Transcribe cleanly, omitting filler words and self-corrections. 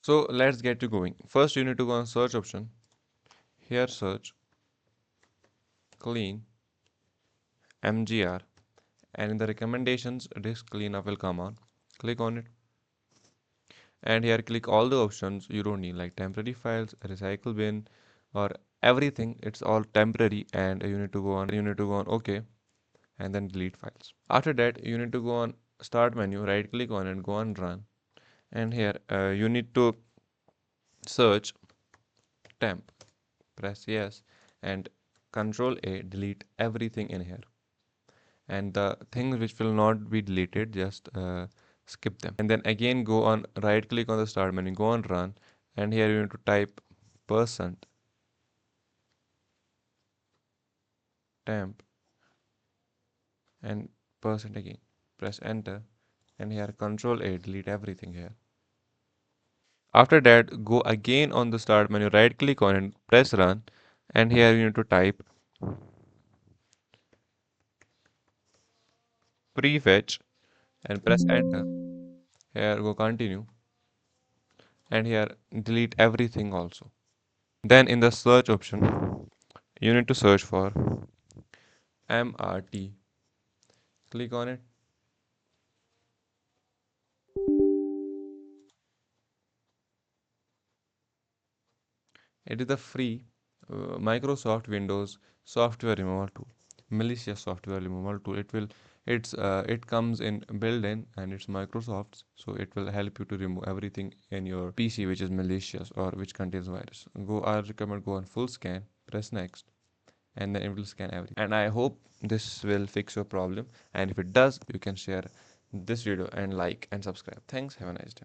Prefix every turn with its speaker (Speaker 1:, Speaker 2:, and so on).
Speaker 1: So let's get to going. First, you need to go on search option. Here, search clean mgr, and in the recommendations, disk cleanup will come on. Click on it, and here click all the options you don't need, like temporary files, recycle bin, or everything. It's all temporary, and you need to go on OK, and then delete files. After that, you need to go on start menu, right click on it, go on run, and here you need to search temp, press yes, and control A, delete everything in here, and the things which will not be deleted, just skip them. And then again go on right click on the start menu, go on run, and here you need to type percent temp and percent again, press enter, and here control A, delete everything here. After that, go again on the start menu, right click on it, press run, and here you need to type prefetch and press enter. Here go continue, and here delete everything also. Then in the search option, you need to search for MRT. Click on it. It is the free Microsoft Windows software removal tool, malicious software removal tool. It comes in built-in, and it's Microsoft's, so it will help you to remove everything in your PC which is malicious or which contains virus. I recommend go on full scan, press next, and then it will scan everything. And I hope this will fix your problem. And if it does, you can share this video and like and subscribe. Thanks. Have a nice day.